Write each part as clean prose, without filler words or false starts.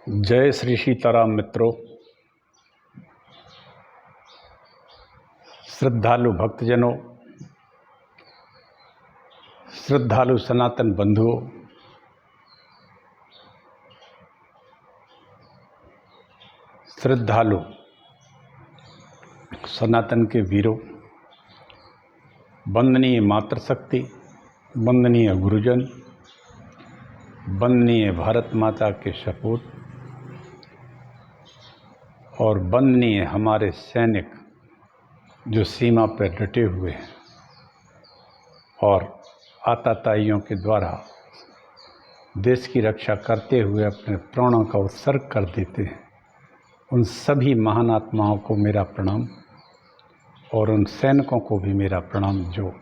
जय श्री सीताराम मित्रों, श्रद्धालु भक्तजनों, श्रद्धालु सनातन बंधुओं, श्रद्धालु सनातन के वीरों, वंदनीय मातृशक्ति, वंदनीय गुरुजन, वंदनीय भारत माता के सपूत और वंदनीय हमारे सैनिक जो सीमा पर डटे हुए हैं और आतताइयों के द्वारा देश की रक्षा करते हुए अपने प्राणों का उत्सर्ग कर देते हैं, उन सभी महान आत्माओं को मेरा प्रणाम और उन सैनिकों को भी मेरा प्रणाम जो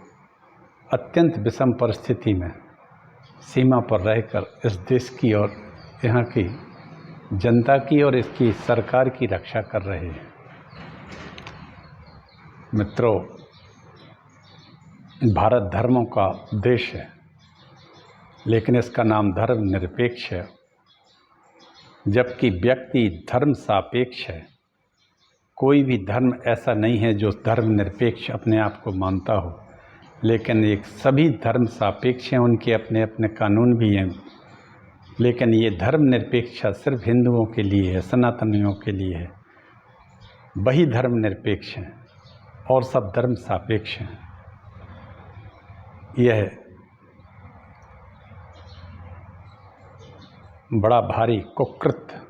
अत्यंत विषम परिस्थिति में सीमा पर रहकर इस देश की और यहाँ की जनता की और इसकी सरकार की रक्षा कर रहे हैं। मित्रों, भारत धर्मों का देश है, लेकिन इसका नाम धर्मनिरपेक्ष है, जबकि व्यक्ति धर्म सापेक्ष है। कोई भी धर्म ऐसा नहीं है जो धर्मनिरपेक्ष अपने आप को मानता हो, लेकिन एक सभी धर्म सापेक्ष हैं, उनके अपने अपने कानून भी हैं। लेकिन ये धर्मनिरपेक्षता सिर्फ हिंदुओं के लिए है, सनातनियों के लिए है। वही धर्मनिरपेक्ष हैं और सब धर्म सापेक्ष हैं। यह बड़ा भारी कुकृत्य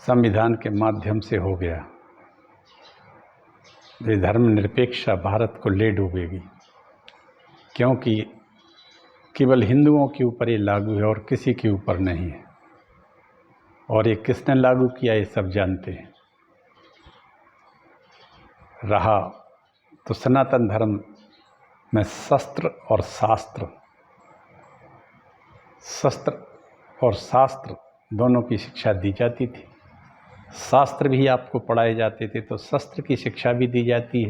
संविधान के माध्यम से हो गया। ये धर्मनिरपेक्षता भारत को ले डूबेगी, क्योंकि केवल हिंदुओं के ऊपर ये लागू है और किसी के ऊपर नहीं है। और ये किसने लागू किया ये सब जानते हैं। रहा तो सनातन धर्म में शस्त्र और शास्त्र दोनों की शिक्षा दी जाती थी। शास्त्र भी आपको पढ़ाए जाते थे तो शस्त्र की शिक्षा भी दी जाती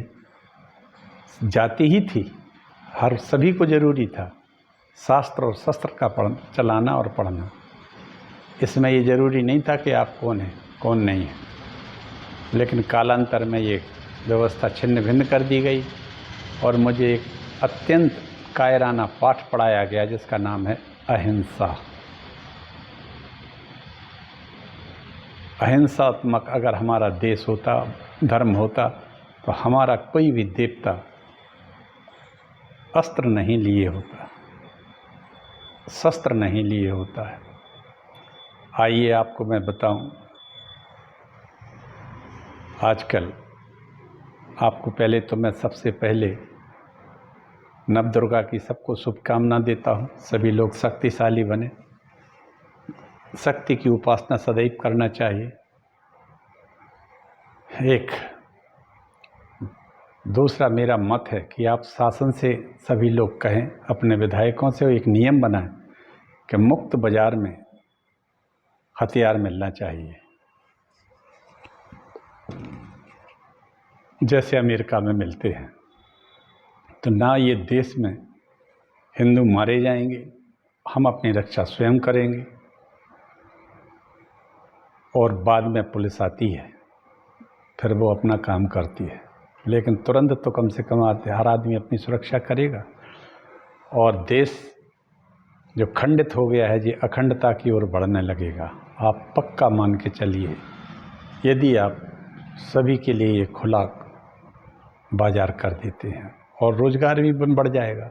ही थी। हर सभी को जरूरी था शास्त्र और शस्त्र का चलाना और पढ़ना। इसमें ये ज़रूरी नहीं था कि आप कौन है कौन नहीं है, लेकिन कालांतर में ये व्यवस्था छिन्न भिन्न कर दी गई और मुझे एक अत्यंत कायराना पाठ पढ़ाया गया जिसका नाम है अहिंसा। अहिंसात्मक अगर हमारा देश होता, धर्म होता, तो हमारा कोई भी देवता अस्त्र नहीं लिए होता, शस्त्र नहीं लिए होता है। आइए आपको मैं बताऊं, आजकल आपको पहले तो मैं सबसे पहले नवदुर्गा की सबको शुभकामना देता हूं। सभी लोग शक्तिशाली बने, शक्ति की उपासना सदैव करना चाहिए। एक दूसरा मेरा मत है कि आप शासन से सभी लोग कहें, अपने विधायकों से एक नियम बनाएं कि मुक्त बाजार में हथियार मिलना चाहिए, जैसे अमेरिका में मिलते हैं। तो ना ये देश में हिंदू मारे जाएंगे, हम अपनी रक्षा स्वयं करेंगे। और बाद में पुलिस आती है, फिर वो अपना काम करती है, लेकिन तुरंत तो कम से कम हर आदमी अपनी सुरक्षा करेगा। और देश जो खंडित हो गया है, ये अखंडता की ओर बढ़ने लगेगा। आप पक्का मान के चलिए, यदि आप सभी के लिए ये खुला बाजार कर देते हैं और रोज़गार भी बढ़ जाएगा,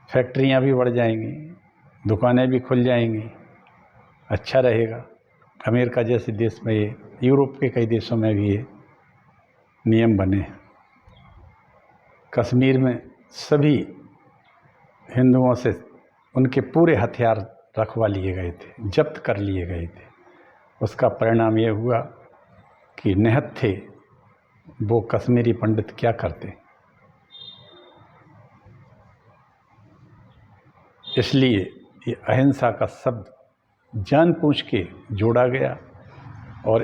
फैक्ट्रियां भी बढ़ जाएंगी, दुकानें भी खुल जाएंगी, अच्छा रहेगा। अमेरिका जैसे देश में ये, यूरोप के कई देशों में भी ये नियम बने। कश्मीर में सभी हिंदुओं से उनके पूरे हथियार रखवा लिए गए थे, जब्त कर लिए गए थे। उसका परिणाम ये हुआ कि निहत थे वो कश्मीरी पंडित क्या करते। इसलिए ये अहिंसा का शब्द जानबूझ के जोड़ा गया और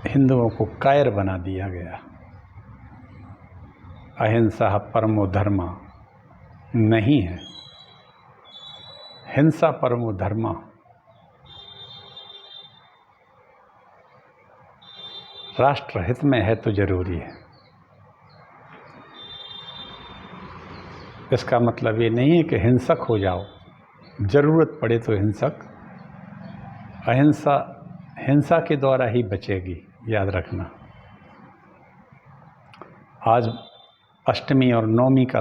हिंदुओं को कायर बना दिया गया। अहिंसा परमो धर्मा नहीं है, हिंसा परमो धर्मा। राष्ट्र हित में है तो जरूरी है। इसका मतलब ये नहीं है कि हिंसक हो जाओ, ज़रूरत पड़े तो हिंसक। अहिंसा हिंसा के द्वारा ही बचेगी, याद रखना। आज अष्टमी और नवमी का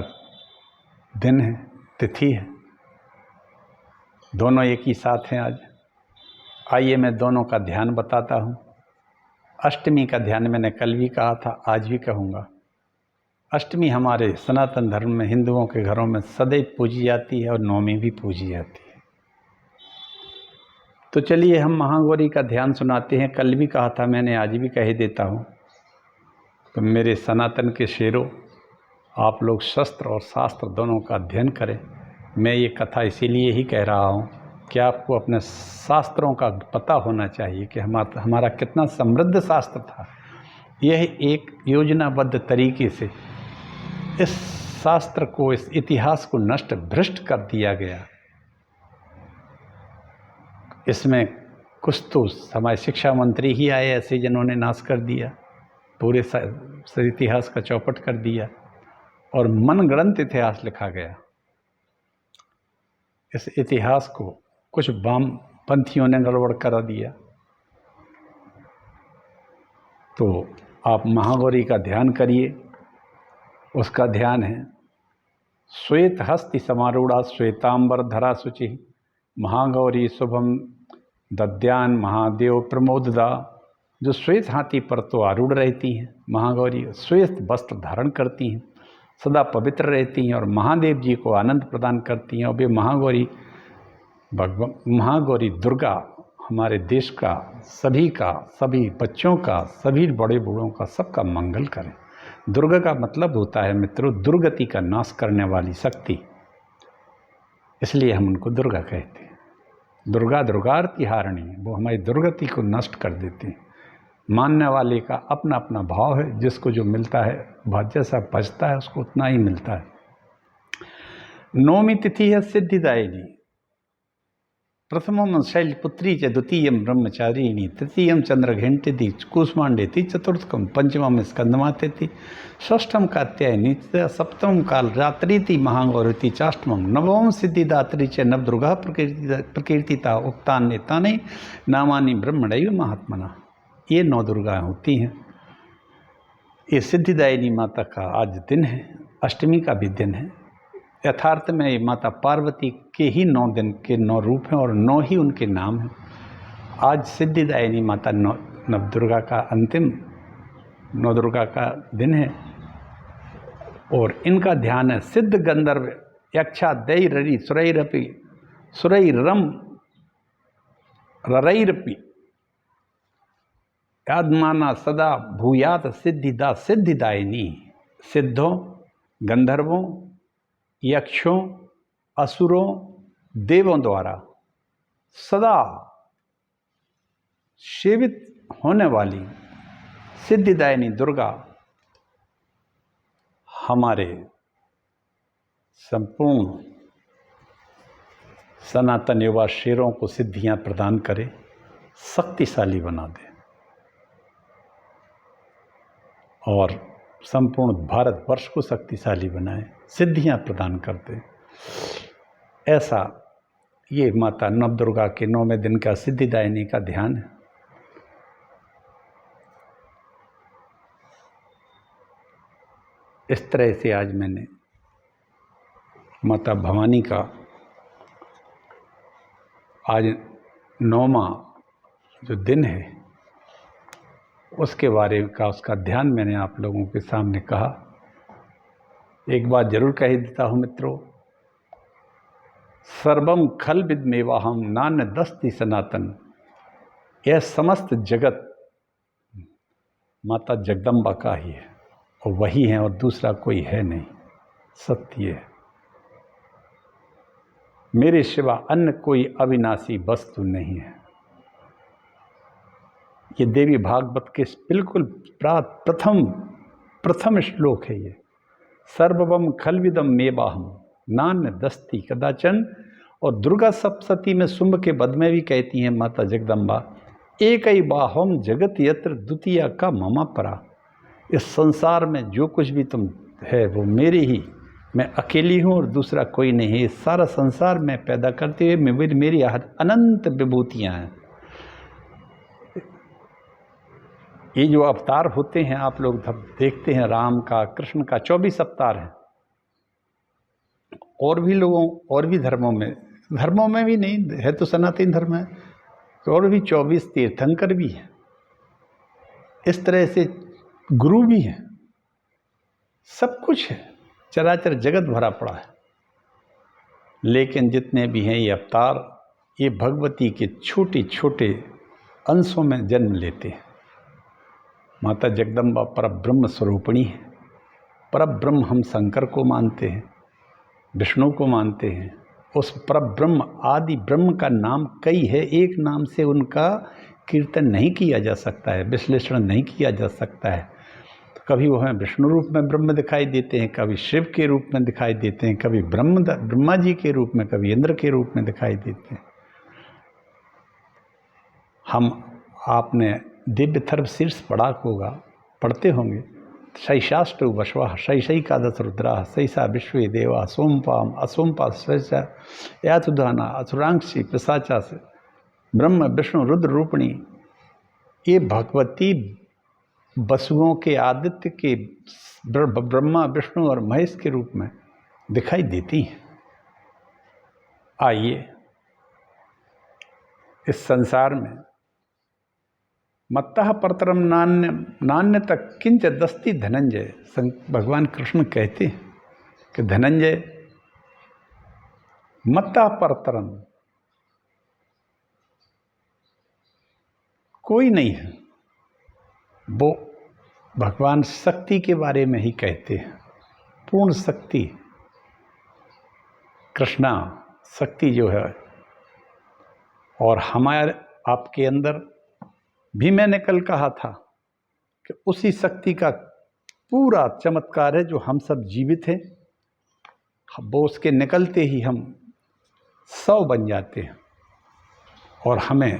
दिन है, तिथि है, दोनों एक ही साथ हैं आज। आइए मैं दोनों का ध्यान बताता हूँ। अष्टमी का ध्यान मैंने कल भी कहा था, आज भी कहूँगा। अष्टमी हमारे सनातन धर्म में हिंदुओं के घरों में सदैव पूजी जाती है और नवमी भी पूजी जाती है। तो चलिए हम महागौरी का ध्यान सुनाते हैं। कल भी कहा था मैंने, आज भी कह देता हूँ। तो मेरे सनातन के शेरों, आप लोग शस्त्र और शास्त्र दोनों का अध्ययन करें। मैं ये कथा इसीलिए ही कह रहा हूँ कि आपको अपने शास्त्रों का पता होना चाहिए कि हमारा कितना समृद्ध शास्त्र था। यह एक योजनाबद्ध तरीके से इस शास्त्र को, इस इतिहास को नष्ट भ्रष्ट कर दिया गया। इसमें कुछ तो हमारे शिक्षा मंत्री ही आए ऐसे जिन्होंने नाश कर दिया, पूरे इतिहास का चौपट कर दिया और मनगढ़ंत इतिहास लिखा गया। इस इतिहास को कुछ वामपंथियों ने गड़बड़ करा दिया। तो आप महागौरी का ध्यान करिए। उसका ध्यान है श्वेत हस्ति समारूढ़ा श्वेतांबर धरा शुचि महागौरी शुभम दद्यान महादेव प्रमोददा। जो श्वेत हाथी पर तो आरूढ़ रहती हैं महागौरी, श्वेत वस्त्र धारण करती हैं, सदा पवित्र रहती हैं और महादेव जी को आनंद प्रदान करती हैं। और वे महागौरी दुर्गा हमारे देश का, सभी बच्चों का, सभी बड़े बूढ़ों का, सबका मंगल करें। दुर्गा का मतलब होता है मित्रों दुर्गति का नाश करने वाली शक्ति, इसलिए हम उनको दुर्गा कहते हैं। दुर्गा दुर्गार्ति हारिणी, वो हमारी दुर्गति को नष्ट कर देती हैं। मानने वाले का अपना अपना भाव है, जिसको जो मिलता है, जैसा बचता है उसको उतना ही मिलता है। नवमी तिथि है सिद्धिदायिनी। प्रथमम शैलपुत्री च द्वितीयम ब्रह्मचारिणी तृतीयम चंद्रघंटिति कुष्मांडेति चतुर्थकम पंचमम स्कंदमातेति षष्ठम कात्यायनी सप्तमम काल रात्रिति महागौरीति चाष्टमम नवम सिद्धिदात्री च नवदुर्गा प्रकीर्तिता उक्तान्य तानि नामानि ब्रह्मणैव महात्मना। ये 9 दुर्गाएं होती हैं। ये सिद्धिदायिनी माता का आज दिन है, अष्टमी का भी दिन है। यथार्थ में ये माता पार्वती के ही 9 दिन के 9 रूप हैं और 9 ही उनके नाम हैं। आज सिद्धिदायिनी माता नवदुर्गा का अंतिम नवदुर्गा का दिन है और इनका ध्यान है सिद्ध गंधर्व यक्षा दै ररी सुरैरपि सुरैरम ररैरपि यादमाना सदा भूयात सिद्धिदा सिद्धिदायिनी। सिद्धों, गंधर्वों, यक्षों, असुरों, देवों द्वारा सदा सेवित होने वाली सिद्धिदायिनी दुर्गा हमारे संपूर्ण सनातन युवा शेरों को सिद्धियां प्रदान करे, शक्तिशाली बना दे और संपूर्ण भारतवर्ष को शक्तिशाली बनाए, सिद्धियां प्रदान करते। ऐसा ये माता नवदुर्गा के 9वें दिन का सिद्धिदायिनी का ध्यान है। इस तरह से आज मैंने माता भवानी का आज 9वां जो दिन है उसके बारे का उसका ध्यान मैंने आप लोगों के सामने कहा। एक बात जरूर कह देता हूँ मित्रों, सर्वम खल विद्मेवाहम नान्य दस्ति सनातन। यह समस्त जगत माता जगदम्बा का ही है और वही है और दूसरा कोई है नहीं, सत्य है। मेरे सिवा अन्य कोई अविनाशी वस्तु नहीं है। ये देवी भागवत के बिल्कुल प्रथम श्लोक है ये। सर्वम खलविदम मेवाहम नान्य दस्ति कदाचन। और दुर्गा सप्तशती में शुंभ के वध में भी कहती हैं माता जगदम्बा एक ही बाहोम जगत यत्र द्वितीय का ममा परा। इस संसार में जो कुछ भी तुम है वो मेरी ही, मैं अकेली हूँ और दूसरा कोई नहीं है। सारा संसार में पैदा करते हुए मेरी अनंत विभूतियाँ हैं। ये जो अवतार होते हैं आप लोग देखते हैं, राम का, कृष्ण का 24 अवतार है। और भी लोगों और भी धर्मों में भी नहीं है तो सनातन धर्म है, तो और भी 24 तीर्थंकर भी हैं। इस तरह से गुरु भी हैं, सब कुछ है, चराचर जगत भरा पड़ा है। लेकिन जितने भी हैं ये अवतार, ये भगवती के छोटे छोटे अंशों में जन्म लेते हैं। माता जगदम्बा परब्रह्म स्वरूपिणी है। परब्रह्म हम शंकर को मानते हैं, विष्णु को मानते हैं। उस परब्रह्म आदि ब्रह्म का नाम कई है, एक नाम से उनका कीर्तन नहीं किया जा सकता है, विश्लेषण नहीं किया जा सकता है। तो कभी वो हमें विष्णु रूप में ब्रह्म दिखाई देते हैं, कभी शिव के रूप में दिखाई देते हैं, कभी ब्रह्मा जी के रूप में, कभी इंद्र के रूप में दिखाई देते हैं। आपने दिव्य थर्व शीर्ष पढ़ते होंगे। शैशाष्ट वश्वा शैशैकादश रुद्रा शैषा विश्व देवा सोमपाम असोमपा शैषा यातुधाना असुरांक्षी पिशाचा से ब्रह्म विष्णु रुद्र रूपिणी। ये भगवती वसुओं के, आदित्य के, ब्रह्मा विष्णु और महेश के रूप में दिखाई देती हैं। आइए इस संसार में मत्तः परतरम नान्य तक किंच दस्ति धनंजय। भगवान कृष्ण कहते हैं कि धनंजय मत्तः परतरम कोई नहीं है। वो भगवान शक्ति के बारे में ही कहते हैं, पूर्ण शक्ति, कृष्णा शक्ति जो है। और हमारे आपके अंदर भी मैंने कल कहा था कि उसी शक्ति का पूरा चमत्कार है जो हम सब जीवित हैं। वो उसके निकलते ही हम 100 बन जाते हैं और हमें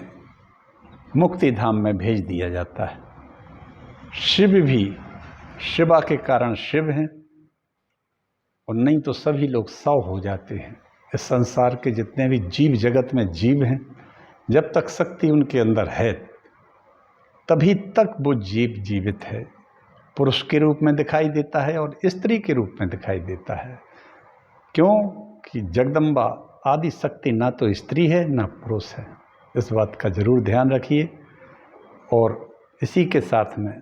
मुक्ति धाम में भेज दिया जाता है। शिव भी शिवा के कारण शिव हैं, और नहीं तो सभी लोग 100 हो जाते हैं। इस संसार के जितने भी जीव जगत में जीव हैं, जब तक शक्ति उनके अंदर है तभी तक वो जीव जीवित है। पुरुष के रूप में दिखाई देता है और स्त्री के रूप में दिखाई देता है। क्यों कि जगदम्बा आदि शक्ति ना तो स्त्री है ना पुरुष है। इस बात का जरूर ध्यान रखिए। और इसी के साथ में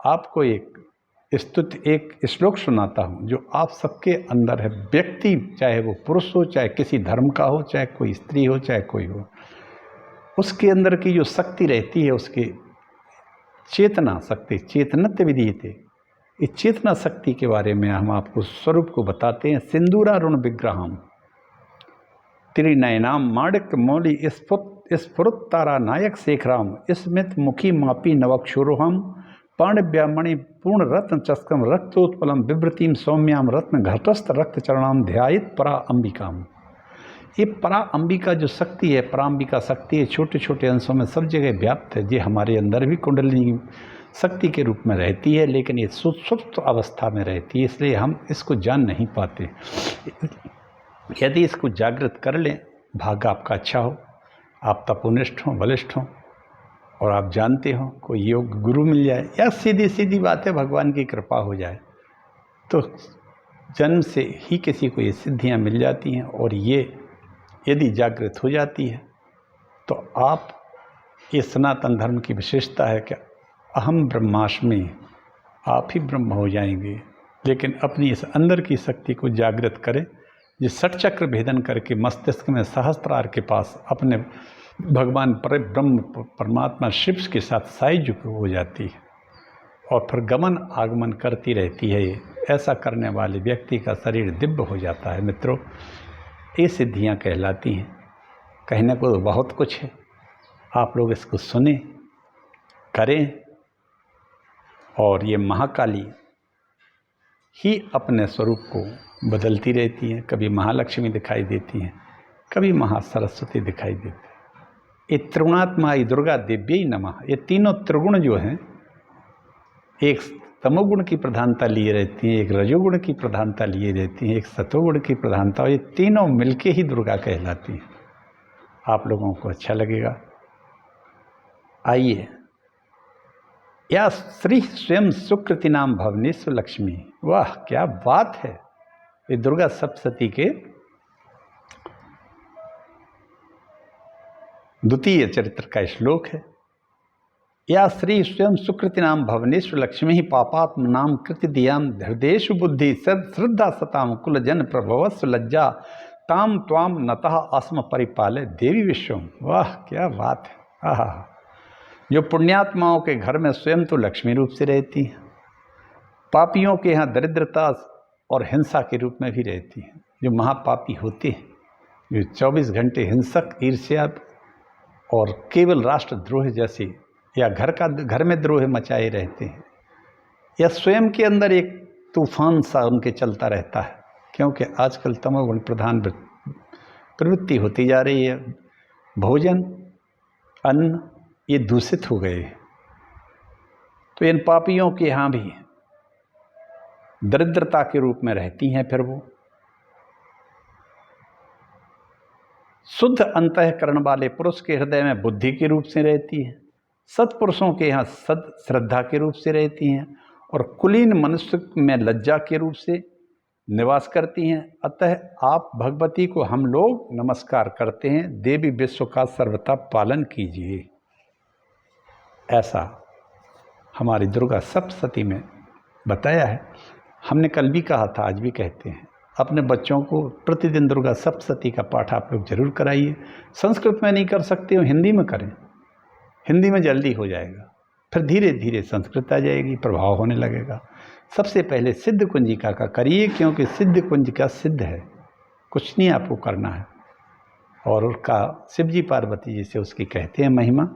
आपको एक श्लोक सुनाता हूँ जो आप सबके अंदर है। व्यक्ति चाहे वो पुरुष हो, चाहे किसी धर्म का हो, चाहे कोई स्त्री हो, चाहे कोई हो, उसके अंदर की जो शक्ति रहती है, उसकी चेतना शक्ति, चेतनत्व विधीयते, इस चेतना शक्ति के बारे में हम आपको स्वरूप को बताते हैं। सिंदूरारुण विग्रहम त्रिनयनाम माणिक्य मौली स्फुरत्तारा नायक शेखराम स्मित मुखी मापी नवक्षुरोहम पाणिव्यामणि पूर्ण रत्न चस्कम रक्तोत्पलम विवृतिम सौम्याम रत्न घटस्थ रक्त चरणाम ध्यायित परा अंबिकाम। ये परा अंबिका जो शक्ति है, परांबिका शक्ति है, छोटे छोटे अंशों में सब जगह व्याप्त है। ये हमारे अंदर भी कुंडलिनी शक्ति के रूप में रहती है, लेकिन ये सुप्त अवस्था में रहती है, इसलिए हम इसको जान नहीं पाते। यदि इसको जागृत कर लें, भाग्य आपका अच्छा हो, आप तपोनिष्ठ हों, बलिष्ठ हों, और आप जानते हो कोई योग गुरु मिल जाए, या सीधी सीधी बात है भगवान की कृपा हो जाए, तो जन्म से ही किसी को ये सिद्धियाँ मिल जाती हैं। और ये यदि जागृत हो जाती है तो आप, ये सनातन धर्म की विशेषता है कि अहम ब्रह्मास्मि, आप ही ब्रह्म हो जाएंगे। लेकिन अपनी इस अंदर की शक्ति को जागृत करें, जिस षटचक्र भेदन करके मस्तिष्क में सहस्त्रार के पास अपने भगवान पर ब्रह्म परमात्मा शिव के साथ सायुज्य हो जाती है और फिर गमन आगमन करती रहती है। ऐसा करने वाले व्यक्ति का शरीर दिव्य हो जाता है। मित्रों, ये सिद्धियां कहलाती हैं। कहने को तो बहुत कुछ है, आप लोग इसको सुने, करें। और ये महाकाली ही अपने स्वरूप को बदलती रहती हैं। कभी महालक्ष्मी दिखाई देती हैं, कभी महासरस्वती दिखाई देती हैं। ये त्रिगुणात्माई दुर्गा दिव्यई नमः, ये तीनों त्रिगुण जो हैं, एक तमोगुण की प्रधानता लिए रहती हैं, एक रजोगुण की प्रधानता लिए रहती हैं, एक सतोगुण की प्रधानता, और ये तीनों मिलके ही दुर्गा कहलाती हैं। आप लोगों को अच्छा लगेगा। आइए, या श्री स्वयं सुकृति नाम भवनेश्वर लक्ष्मी, वाह क्या बात है। ये दुर्गा सप्तशती के द्वितीय चरित्र का श्लोक है। या श्री स्वयं सुकृति नाम भवनेश्वर लक्ष्मी पापात्म नाम कृति दियाम हृदयेषु बुद्धि श्रद्धा सताम कुल जन प्रभवस्व लज्जा ताम त्वाम नतः अस्म परिपाले देवी विश्वम। वाह क्या बात है। आहा, जो पुण्यात्माओं के घर में स्वयं तो लक्ष्मी रूप से रहती हैं, पापियों के यहाँ दरिद्रता और हिंसा के रूप में भी रहती हैं। जो महापापी होते हैं, जो 24 घंटे हिंसक, ईर्ष्या और केवल राष्ट्रद्रोह जैसे या घर में द्रोह मचाए रहते हैं, या स्वयं के अंदर एक तूफान सा उनके चलता रहता है, क्योंकि आजकल तमोगुण प्रधान प्रवृत्ति होती जा रही है। भोजन, अन्न ये दूषित हो गए। तो इन पापियों के यहाँ भी दरिद्रता के रूप में रहती हैं। फिर वो शुद्ध अंतःकरण वाले पुरुष के हृदय में बुद्धि के रूप से रहती है, सत्पुरुषों के यहाँ सद श्रद्धा के रूप से रहती हैं, और कुलीन मनुष्य में लज्जा के रूप से निवास करती हैं। अतः आप भगवती को हम लोग नमस्कार करते हैं। देवी विश्व का सर्वथा पालन कीजिए, ऐसा हमारी दुर्गा सप्तशती में बताया है। हमने कल भी कहा था, आज भी कहते हैं, अपने बच्चों को प्रतिदिन दुर्गा सप्तशती का पाठ आप लोग जरूर कराइए। संस्कृत में नहीं कर सकते हो, हिंदी में करें, हिंदी में जल्दी हो जाएगा, फिर धीरे धीरे संस्कृत आ जाएगी, प्रभाव होने लगेगा। सबसे पहले सिद्ध कुंजिका का करिए, क्योंकि सिद्ध कुंजिका सिद्ध है, कुछ नहीं आपको करना है। और उसका शिवजी पार्वती जी से उसकी कहते हैं महिमा,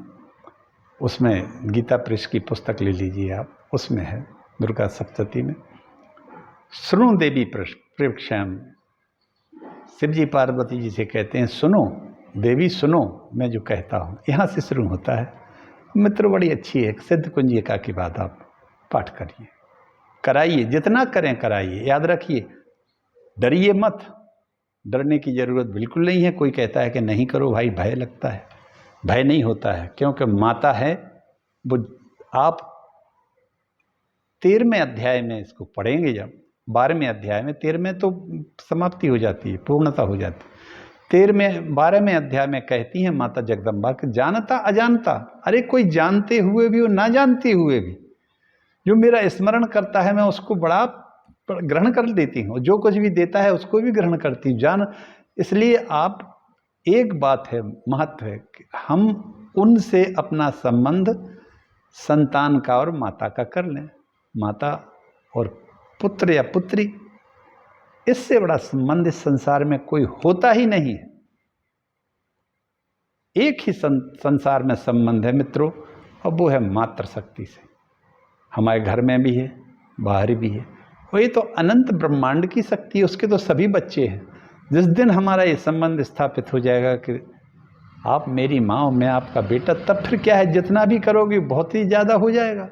उसमें गीता प्रेस की पुस्तक ले लीजिए आप, उसमें है दुर्गा सप्तशती में। सुनो देवी प्रेक्षाम, शिवजी पार्वती जी से कहते हैं सुनो देवी, सुनो मैं जो कहता हूँ। यहाँ से शुरू होता है। मित्र बड़ी अच्छी है। सिद्ध कुंजिका की बात आप पाठ करिए, कराइए, जितना करें कराइए। याद रखिए, डरिए मत, डरने की ज़रूरत बिल्कुल नहीं है। कोई कहता है कि नहीं करो भाई, भय लगता है, भय नहीं होता है, क्योंकि माता है वो। आप 13वें अध्याय में इसको पढ़ेंगे, जब 12वें अध्याय में, 13वें तो समाप्ति हो जाती है, पूर्णता हो जाती है। 12वें अध्याय में कहती हैं माता जगदम्बा कि जानता अजानता, अरे कोई जानते हुए भी और ना जानते हुए भी जो मेरा स्मरण करता है, मैं उसको बड़ा ग्रहण कर लेती हूँ। जो कुछ भी देता है उसको भी ग्रहण करती हूँ। इसलिए आप, एक बात है, महत्व है कि हम उनसे अपना संबंध संतान का और माता का कर लें। माता और पुत्र या पुत्री, इससे बड़ा संबंध इस संसार में कोई होता ही नहीं है। एक ही संसार में संबंध है मित्रों, और वो है मातृशक्ति से। हमारे घर में भी है, बाहर भी है। और ये तो अनंत ब्रह्मांड की शक्ति है, उसके तो सभी बच्चे हैं। जिस दिन हमारा ये संबंध स्थापित हो जाएगा कि आप मेरी माँ और मैं आपका बेटा, तब फिर क्या है, जितना भी करोगे बहुत ही ज़्यादा हो जाएगा।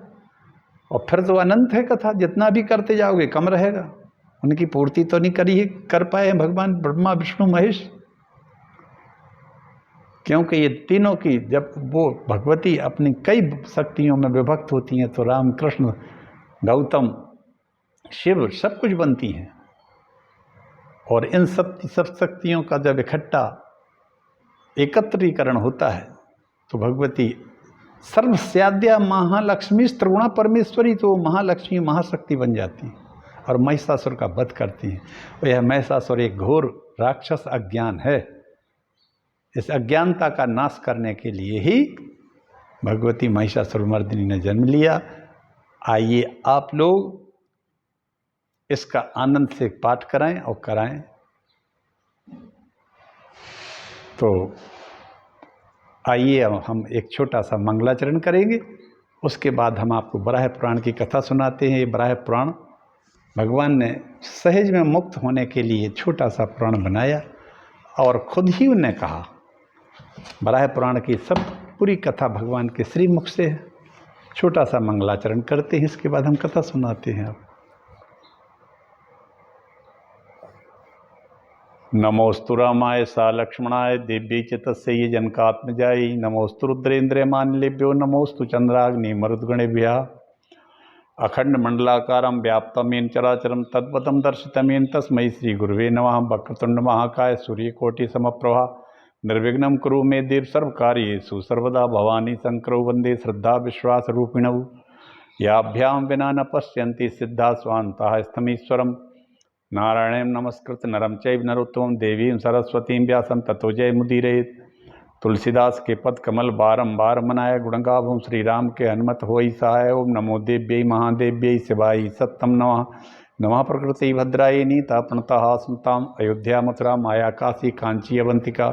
और फिर तो अनंत है कथा, जितना भी करते जाओगे कम रहेगा। उनकी पूर्ति तो नहीं कर पाए हैं भगवान ब्रह्मा विष्णु महेश, क्योंकि ये तीनों की, जब वो भगवती अपनी कई शक्तियों में विभक्त होती हैं, तो राम कृष्ण गौतम शिव सब कुछ बनती हैं। और इन सब शक्तियों का जब इकट्ठा एकत्रीकरण होता है, तो भगवती सर्वस्याद्या महालक्ष्मी त्रिगुणा परमेश्वरी, तो महालक्ष्मी महाशक्ति बन जाती है और महिषासुर का वध करती है। और यह महिषासुर एक घोर राक्षस अज्ञान है। इस अज्ञानता का नाश करने के लिए ही भगवती महिषासुरमर्दिनी ने जन्म लिया। आइए आप लोग इसका आनंद से पाठ कराएं और कराएं। तो आइए अब हम एक छोटा सा मंगलाचरण करेंगे, उसके बाद हम आपको बराह पुराण की कथा सुनाते हैं। ये बराह पुराण भगवान ने सहज में मुक्त होने के लिए छोटा सा पुराण बनाया, और खुद ही उन्हें कहा वराह पुराण की सब पूरी कथा भगवान के श्रीमुख से है। छोटा सा मंगलाचरण करते हैं, इसके बाद हम कथा सुनाते हैं। आप नमोस्तु रामाय सा लक्ष्मणाय दिव्य च तस्यै जनकात्मजायै नमोस्तु रुद्रेन्द्रमानिलेभ्यो नमोस्तु चंद्राग्नि मरुद्गणेभ्यः अखंड मंडलाकारं व्याप्तं येन चराचरं तद्पदं दर्शितं तस्मै श्री गुरुवे नमः। वक्रतुंड महाकाय सूर्यकोटि समप्रभा निर्विघ्नं कुरु मे देव सर्वकार्येषु सर्वदा भवानी शंकरौ वंदे श्रद्धा विश्वास रूपिणौ याभ्यां विना न पश्यन्ति सिद्धा स्वान्ताः स्थमीश्वरम् नारायणं नमस्कृत नरं चैव नरोत्तमं देवीं सरस्वतीं व्यासं ततो जयमुदीरयेत्। तुलसीदास के पद कमल बारंबार मनाया गुणगावम श्री राम के हनुमत होई सहाय। ओम नमो देव्यै महादेव्यै शिवाय सत्यम नमः। नमः प्रकृति भद्राय नीता प्रणतः स्मताम अयोध्या मथुरा माया काशी कांची अवंतिका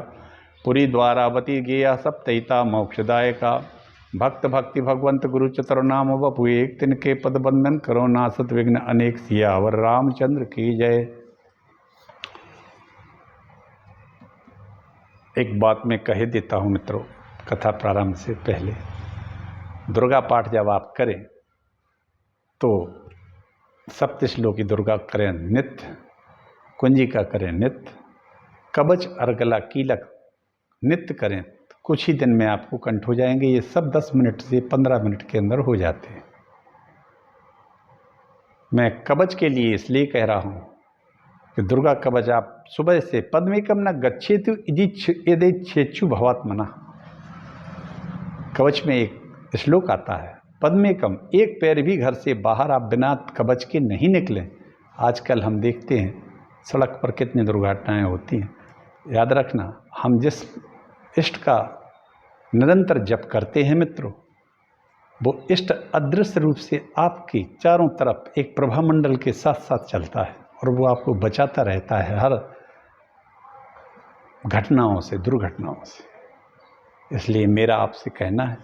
पुरी द्वारावती गेया सप्तैता मोक्षदायका। भक्त भक्ति भगवंत गुरु चतर नाम वपु एक तिनके पद बंदन करो नासत विघ्न अनेक सियावर रामचंद्र की जय। एक बात मैं कह देता हूँ मित्रों, कथा प्रारंभ से पहले दुर्गा पाठ जब आप करें तो सप्तश्लोकी दुर्गा करें नित्य, कुंजिका करें नित्य, कवच अर्गला कीलक नित्य करें। कुछ ही दिन में आपको कंठ हो जाएंगे। ये सब 10 मिनट से 15 मिनट के अंदर हो जाते हैं। मैं कवच के लिए इसलिए कह रहा हूँ कि दुर्गा कवच आप सुबह से पद्मेकम न गच्छेतु यदि छेच्छु भवात्मना, कवच में एक श्लोक आता है पद्मेकम, एक पैर भी घर से बाहर आप बिना कवच के नहीं निकलें। आजकल हम देखते हैं सड़क पर कितनी दुर्घटनाएं होती हैं। याद रखना, हम जिस इष्ट का निरंतर जप करते हैं मित्रों, वो इष्ट अदृश्य रूप से आपके चारों तरफ एक प्रभामंडल के साथ साथ चलता है और वो आपको बचाता रहता है हर घटनाओं से, दुर्घटनाओं से। इसलिए मेरा आपसे कहना है,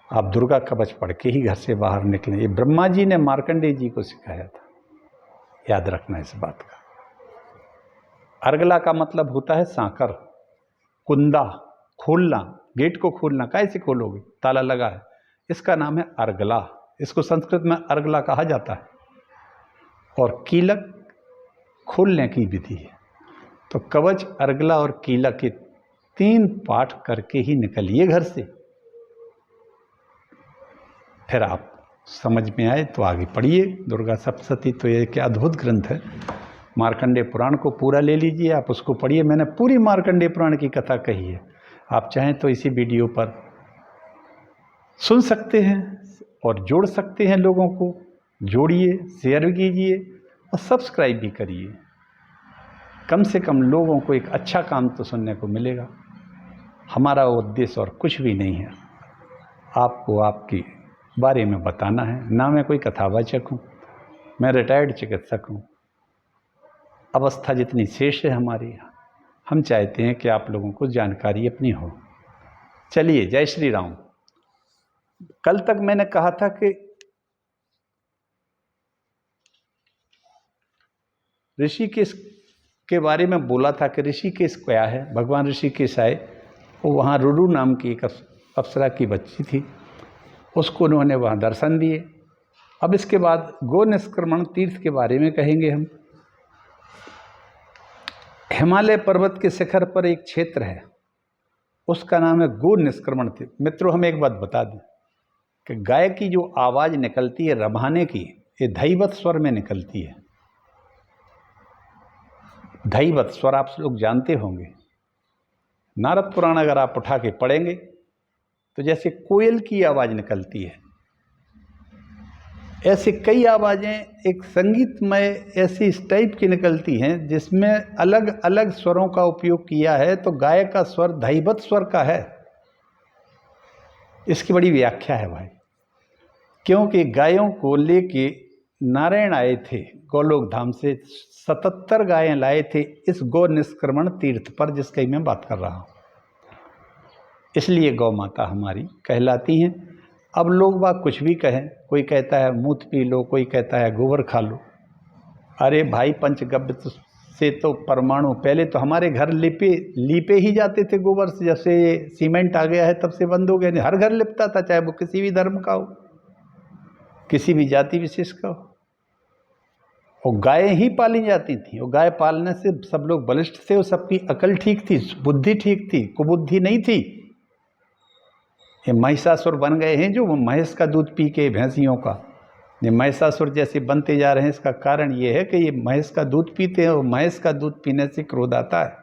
आप दुर्गा कवच पढ़ के ही घर से बाहर निकलें। ये ब्रह्मा जी ने मार्कंडेय जी को सिखाया था, याद रखना इस बात का। अर्गला का मतलब होता है सांकर, कुंदा, खोलना, गेट को खोलना। कैसे खोलोगे, ताला लगा है, इसका नाम है अर्गला। इसको संस्कृत में अर्गला कहा जाता है। और कीलक खोलने की विधि है। तो कवच, अर्गला और कीलक के 3 पाठ करके ही निकलिए घर से। फिर आप समझ में आए तो आगे पढ़िए। दुर्गा सप्तशती तो ये क्या अद्भुत ग्रंथ है। मार्कंडेय पुराण को पूरा ले लीजिए, आप उसको पढ़िए। मैंने पूरी मार्कंडेय पुराण की कथा कही है। आप चाहें तो इसी वीडियो पर सुन सकते हैं और जोड़ सकते हैं लोगों को। जोड़िए, शेयर भी कीजिए और सब्सक्राइब भी करिए। कम से कम लोगों को एक अच्छा काम तो सुनने को मिलेगा। हमारा उद्देश्य और कुछ भी नहीं है, आपको आपके बारे में बताना है। ना मैं कोई कथावाचक हूँ, मैं रिटायर्ड चिकित्सक हूँ। अवस्था जितनी शेष है हमारी, हम चाहते हैं कि आप लोगों को जानकारी अपनी हो। चलिए, जय श्री राम। कल तक मैंने कहा था कि ऋषिकेश के बारे में बोला था कि ऋषिकेश क्या है। भगवान ऋषिकेश आए, वो वहाँ रुरु नाम की एक अप्सरा की बच्ची थी, उसको उन्होंने वहाँ दर्शन दिए। अब इसके बाद गो निष्क्रमण तीर्थ के बारे में कहेंगे हम। हिमालय पर्वत के शिखर पर एक क्षेत्र है, उसका नाम है गो निष्क्रमण तीर्थ। मित्रों, हम एक बात बता दें कि गाय की जो आवाज़ निकलती है रभाने की, ये धैवत स्वर में निकलती है। धैवत स्वर आप लोग जानते होंगे। नारद पुराण अगर आप उठा के पढ़ेंगे तो जैसे कोयल की आवाज़ निकलती है, ऐसे कई आवाज़ें एक संगीतमय ऐसी इस टाइप की निकलती हैं जिसमें अलग अलग स्वरों का उपयोग किया है। तो गाय का स्वर धैवत स्वर का है। इसकी बड़ी व्याख्या है भाई, क्योंकि गायों को लेके नारायण आए थे गोलोक धाम से। 77 गायें लाए थे इस गो निष्क्रमण तीर्थ पर, जिसकी मैं बात कर रहा हूँ। इसलिए गौ माता हमारी कहलाती हैं। अब लोग बाग कुछ भी कहें, कोई कहता है मूत पी लो, कोई कहता है गोबर खा लो। अरे भाई, पंचगव्य तो से तो परमाणु, पहले तो हमारे घर लीपे ही जाते थे गोबर से, जैसे सीमेंट आ गया है तब से बंद हो गया। नहीं, हर घर लिपता था, चाहे वो किसी भी धर्म का हो, किसी भी जाति विशेष का हो। और गायें ही पाली जाती थी, और गाय पालने से सब लोग बलिष्ठ थे और सबकी अकल ठीक थी, बुद्धि ठीक थी, कुबुद्धि नहीं थी। ये महिषासुर बन गए हैं जो महेश का दूध पी के, भैंसियों का, ये महिषासुर जैसे बनते जा रहे हैं। इसका कारण ये है कि ये महेश का दूध पीते हैं और महेश का दूध पीने से क्रोध आता है।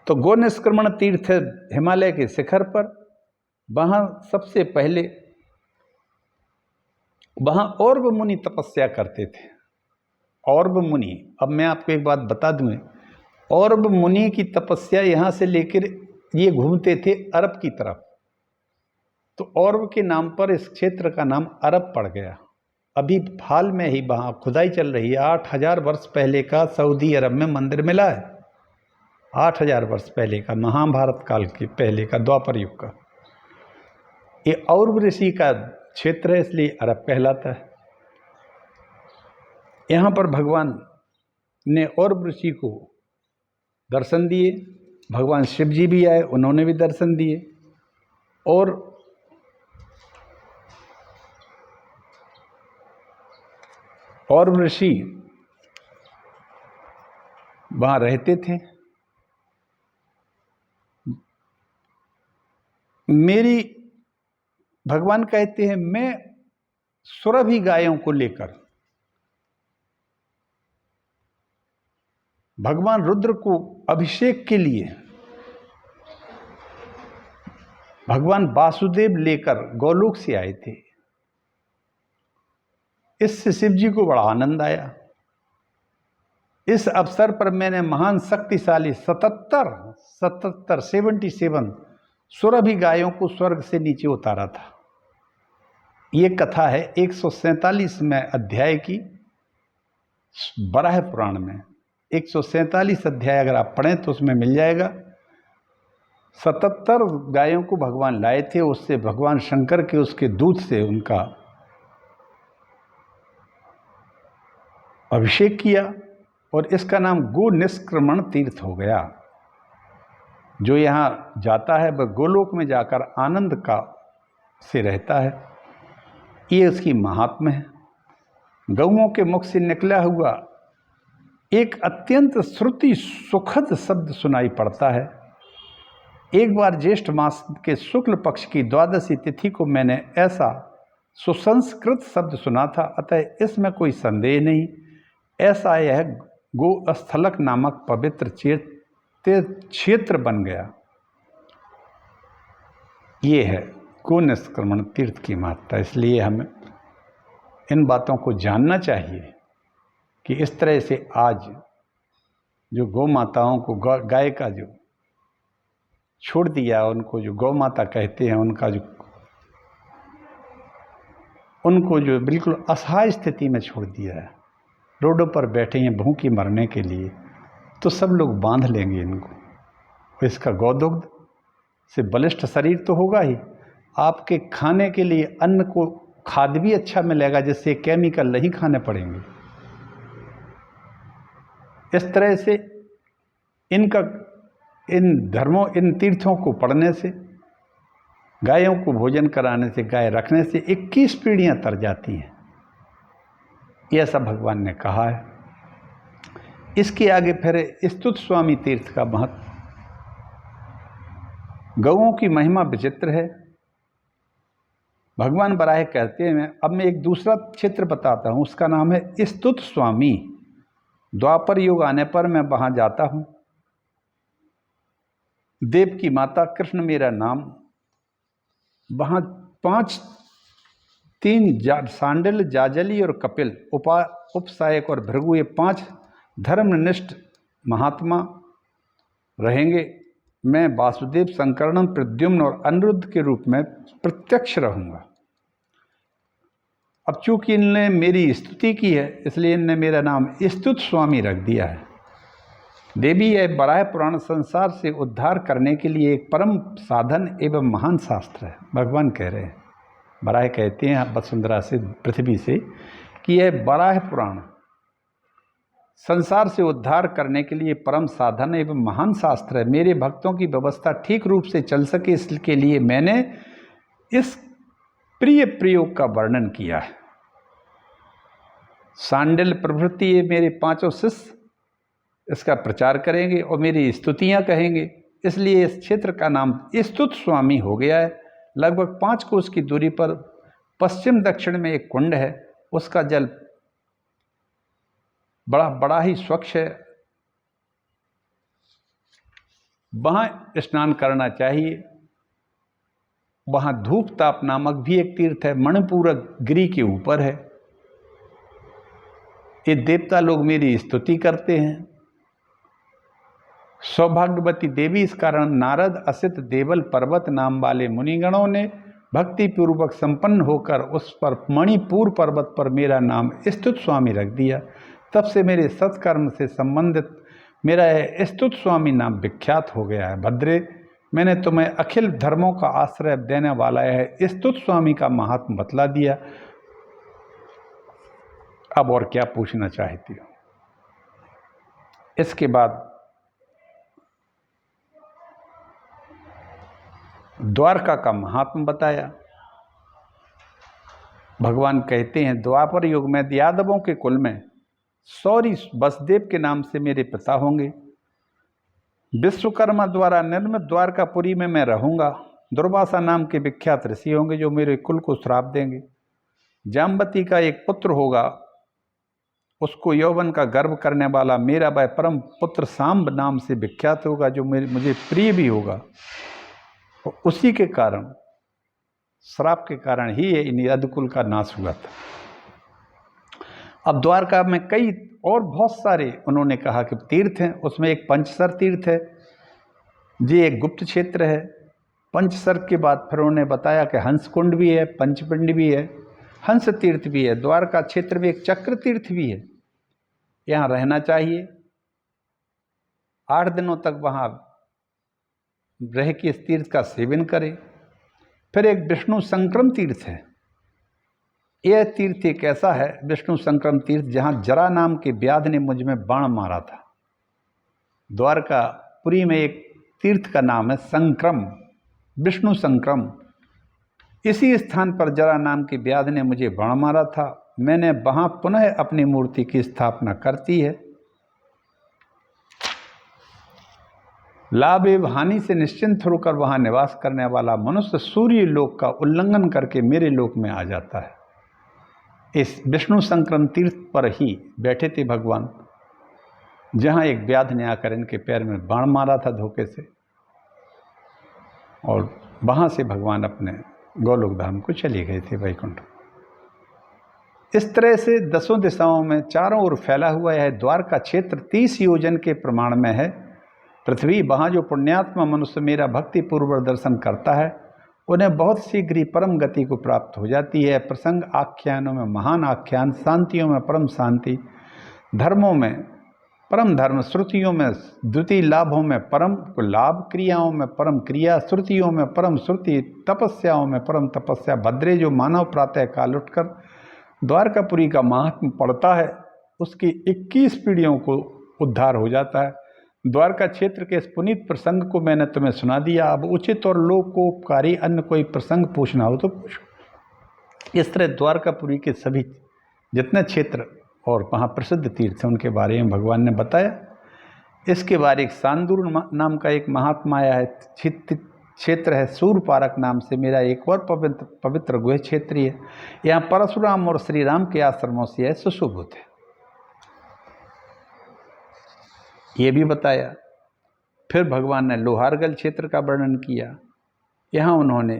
तो गो निष्क्रमण तीर्थ है हिमालय के शिखर पर, वहाँ सबसे पहले वहाँ औरव मुनि तपस्या करते थे। औरव मुनि, अब मैं आपको एक बात बता दूँ, औरव मुनि की तपस्या यहाँ से लेकर ये घूमते थे अरब की तरफ, तो औरव के नाम पर इस क्षेत्र का नाम अरब पड़ गया। अभी हाल में ही वहाँ खुदाई चल रही है, 8000 वर्ष पहले का सऊदी अरब में मंदिर मिला है। 8000 वर्ष पहले का, महाभारत काल के पहले का, द्वापर युग का। ये औरव ऋषि का क्षेत्र है, इसलिए अरब कहलाता है। यहाँ पर भगवान ने औरव ऋषि को दर्शन दिए। भगवान शिव जी भी आए, उन्होंने भी दर्शन दिए। और औरव ऋषि वहाँ रहते थे। मेरी, भगवान कहते हैं, मैं सुरभि गायों को लेकर भगवान रुद्र को अभिषेक के लिए भगवान वासुदेव लेकर गोलोक से आए थे। इससे शिव जी को बड़ा आनंद आया। इस अवसर पर मैंने महान शक्तिशाली 77 सुरभि गायों को स्वर्ग से नीचे उतारा था। ये कथा है 147वें अध्याय की, वराह पुराण में 147 अध्याय अगर आप पढ़ें तो उसमें मिल जाएगा। 77 गायों को भगवान लाए थे, उससे भगवान शंकर के उसके दूध से उनका अभिषेक किया, और इसका नाम गो निष्क्रमण तीर्थ हो गया। जो यहाँ जाता है वह गोलोक में जाकर आनंद का से रहता है। ये उसकी महात्म्य है। गौओं के मुख से निकला हुआ एक अत्यंत श्रुति सुखद शब्द सुनाई पड़ता है। एक बार ज्येष्ठ मास के शुक्ल पक्ष की द्वादशी तिथि को मैंने ऐसा सुसंस्कृत शब्द सुना था, अतः इसमें कोई संदेह नहीं। ऐसा यह गोस्थलक नामक पवित्र क्षेत्र बन गया। ये है गो निष्क्रमण तीर्थ की महत्ता। इसलिए हमें इन बातों को जानना चाहिए कि इस तरह से आज जो गौ माताओं को गाय का जो छोड़ दिया, उनको जो गौ माता कहते हैं, उनको जो बिल्कुल असहाय स्थिति में छोड़ दिया है, रोडों पर बैठे हैं भूखी मरने के लिए, तो सब लोग बांध लेंगे इनको। इसका गौदुग्ध से बलिष्ठ शरीर तो होगा ही, आपके खाने के लिए अन्न को खाद भी अच्छा मिलेगा, जिससे केमिकल नहीं खाने पड़ेंगे। इस तरह से इन धर्मों, इन तीर्थों को पढ़ने से, गायों को भोजन कराने से, गाय रखने से 21 पीढ़ियां तर जाती हैं। यह सब भगवान ने कहा है। इसके आगे फिर स्तुत स्वामी तीर्थ का महत्व। गौओं की महिमा विचित्र है। भगवान बराह कहते हैं, अब मैं एक दूसरा क्षेत्र बताता हूँ, उसका नाम है स्तुत स्वामी। द्वापर युग आने पर मैं वहाँ जाता हूँ। देव की माता, कृष्ण मेरा नाम। वहाँ 3 सांडिल, जाजली और कपिल, उपसायक और भृगु, ये 5 धर्मनिष्ठ महात्मा रहेंगे। मैं वासुदेव, संकर्णन, प्रद्युम्न और अनिरुद्ध के रूप में प्रत्यक्ष रहूँगा। अब चूंकि इनने मेरी स्तुति की है, इसलिए इनने मेरा नाम स्तुत स्वामी रख दिया है। देवी, यह बराह पुराण संसार से उद्धार करने के लिए एक परम साधन एवं महान शास्त्र है। भगवान कह रहे हैं, बराह कहते हैं वसुंधरा से, पृथ्वी से, कि यह बराह पुराण संसार से उद्धार करने के लिए परम साधन एवं महान शास्त्र है। मेरे भक्तों की व्यवस्था ठीक रूप से चल सके इसके लिए मैंने इस प्रिय प्रयोग का वर्णन किया है। सांडिल्य प्रभृति ये मेरे पांचों शिष्य इसका प्रचार करेंगे और मेरी स्तुतियां कहेंगे, इसलिए इस क्षेत्र का नाम स्तुत स्वामी हो गया है। लगभग 5 कोस की दूरी पर पश्चिम दक्षिण में एक कुंड है, उसका जल बड़ा ही स्वच्छ है, वहाँ स्नान करना चाहिए। वहाँ धूप ताप नामक भी एक तीर्थ है, मणिपूरक गिरी के ऊपर है। ये देवता लोग मेरी स्तुति करते हैं। सौभाग्यवती देवी इस कारण नारद असित देवल पर्वत नाम वाले मुनिगणों ने भक्ति पूर्वक संपन्न होकर उस पर मणिपुर पर्वत पर मेरा नाम स्तुत स्वामी रख दिया। तब से मेरे सत्कर्म से संबंधित मेरा यह स्तुत स्वामी नाम विख्यात हो गया है। भद्रे, मैंने तुम्हें अखिल धर्मों का आश्रय देने वाला है स्तुत स्वामी का महात्म बतला दिया। अब और क्या पूछना चाहती हो? इसके बाद द्वारका का महात्म बताया। भगवान कहते हैं, द्वापर युग में यादवों के कुल में सौरी वसुदेव के नाम से मेरे पिता होंगे। विश्वकर्मा द्वारा निर्मित द्वारकापुरी में मैं रहूंगा। दुर्वासा नाम के विख्यात ऋषि होंगे जो मेरे कुल को श्राप देंगे। जाम्बती का एक पुत्र होगा, उसको यौवन का गर्व करने वाला मेरा वह परम पुत्र सांब नाम से विख्यात होगा, जो मुझे प्रिय भी होगा। उसी के कारण, श्राप के कारण ही ये इन यदुकुल का नाश हुआ था। अब द्वारका में कई और बहुत सारे उन्होंने कहा कि तीर्थ हैं, उसमें एक पंचसर तीर्थ है, ये एक गुप्त क्षेत्र है। पंचसर के बाद फिर उन्होंने बताया कि हंसकुंड भी है, पंचपिंड भी है, हंस तीर्थ भी है। द्वारका क्षेत्र में एक चक्र तीर्थ भी है, यहाँ रहना चाहिए। 8 दिनों तक वहाँ रह के इस तीर्थ का सेवन करें। फिर एक विष्णु संक्रम तीर्थ है। यह तीर्थ एक ऐसा है, विष्णु संक्रम तीर्थ, जहाँ जरा नाम के व्याध ने मुझ में बाण मारा था। द्वारकापुरी में एक तीर्थ का नाम है संक्रम, विष्णु संक्रम। इसी स्थान पर जरा नाम के व्याध ने मुझे बाण मारा था। मैंने वहाँ पुनः अपनी मूर्ति की स्थापना करती है। लाभ एवं हानि से निश्चिंत होकर वहाँ निवास करने वाला मनुष्य सूर्य लोक का उल्लंघन करके मेरे लोक में आ जाता है। इस विष्णु संक्रम तीर्थ पर ही बैठे थे भगवान, जहाँ एक व्याध ने आकर इनके पैर में बाण मारा था धोखे से, और वहाँ से भगवान अपने गोलोक धाम को चले गए थे, वैकुंठ। इस तरह से 10 दिशाओं में चारों ओर फैला हुआ यह द्वारका क्षेत्र 30 योजन के प्रमाण में है। पृथ्वी, वहाँ जो पुण्यात्मा मनुष्य मेरा भक्ति पूर्वक दर्शन करता है उन्हें बहुत शीघ्र ही परम गति को प्राप्त हो जाती है। प्रसंग आख्यानों में महान आख्यान, शांतियों में परम शांति, धर्मों में परम धर्म, श्रुतियों में द्वितीय, लाभों में परम लाभ, क्रियाओं में परम क्रिया, श्रुतियों में परम श्रुति, तपस्याओं में परम तपस्या। भद्रे, जो मानव प्रातः काल उठकर द्वारकापुरी का महात्म पढ़ता है उसकी 21 पीढ़ियों को उद्धार हो जाता है। द्वारका क्षेत्र के इस पुनीत प्रसंग को मैंने तुम्हें सुना दिया। अब उचित और लोकोपकारी अन्य कोई प्रसंग पूछना हो तो पूछो। इस तरह द्वारकापुरी के सभी जितने क्षेत्र और वहाँ प्रसिद्ध तीर्थ हैं उनके बारे में भगवान ने बताया। इसके बाद एक सांदूर नाम का एक महात्मा आया है, क्षेत्र है सूरपारक नाम से मेरा एक और पवित्र गुह क्षेत्र है। यहाँ परशुराम और श्री राम के आश्रमों से यह सुशोभित है, ये भी बताया। फिर भगवान ने लोहारगल क्षेत्र का वर्णन किया। यहाँ उन्होंने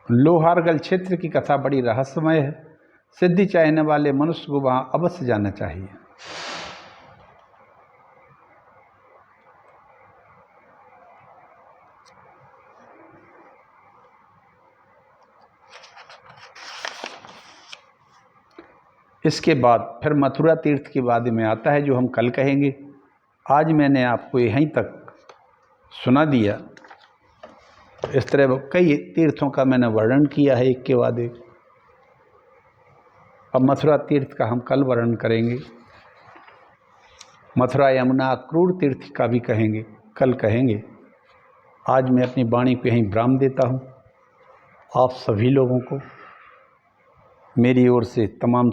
लोहारगल क्षेत्र की कथा बड़ी रहस्यमय है। सिद्धि चाहने वाले मनुष्य को वहाँ अवश्य जाना चाहिए। इसके बाद फिर मथुरा तीर्थ के बाद में आता है जो हम कल कहेंगे। आज मैंने आपको यहीं तक सुना दिया। इस तरह कई तीर्थों का मैंने वर्णन किया है एक के बाद एक। अब मथुरा तीर्थ का हम कल वर्णन करेंगे। मथुरा यमुना क्रूर तीर्थ का भी कहेंगे, कल कहेंगे। आज मैं अपनी वाणी को यहीं विराम देता हूँ। आप सभी लोगों को मेरी ओर से तमाम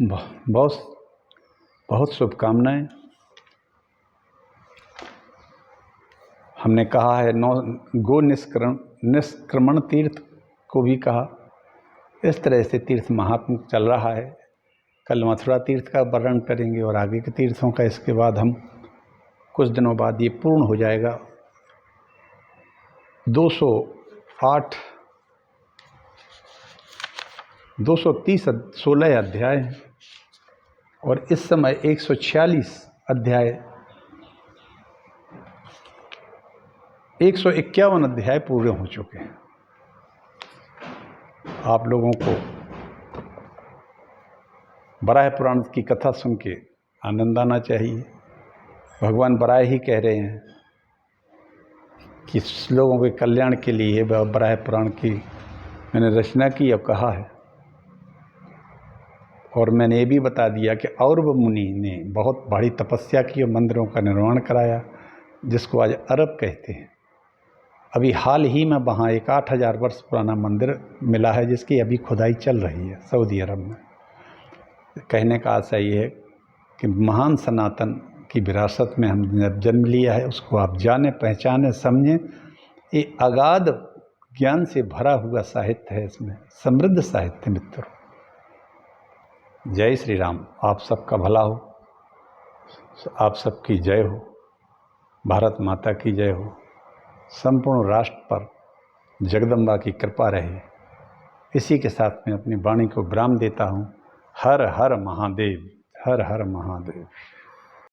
बहुत बहुत शुभकामनाएं। हमने कहा है गो निष्क्रमण तीर्थ को भी कहा। इस तरह से तीर्थ महात्म चल रहा है। कल मथुरा तीर्थ का वर्णन करेंगे और आगे के तीर्थों का। इसके बाद हम कुछ दिनों बाद ये पूर्ण हो जाएगा। 16 अध्याय हैं और इस समय 146 अध्याय 151 अध्याय पूरे हो चुके हैं। आप लोगों को बराह पुराण की कथा सुन के आनंद आना चाहिए। भगवान बराह ही कह रहे हैं कि लोगों के कल्याण के लिए बराह पुराण की मैंने रचना की और कहा है। और मैंने ये भी बता दिया कि औरव मुनि ने बहुत बड़ी तपस्या की और मंदिरों का निर्माण कराया, जिसको आज अरब कहते हैं। अभी हाल ही में वहाँ एक 8000 वर्ष पुराना मंदिर मिला है, जिसकी अभी खुदाई चल रही है सऊदी अरब में। कहने का आशा ये है कि महान सनातन की विरासत में हमने जन्म लिया है, उसको आप जाने, पहचाने, समझें। ये अगाध ज्ञान से भरा हुआ साहित्य है, इसमें समृद्ध साहित्य मित्रों। जय श्री राम। आप सबका भला हो, आप सबकी जय हो, भारत माता की जय हो, संपूर्ण राष्ट्र पर जगदम्बा की कृपा रहे। इसी के साथ मैं अपनी वाणी को विराम देता हूँ। हर हर महादेव, हर हर महादेव।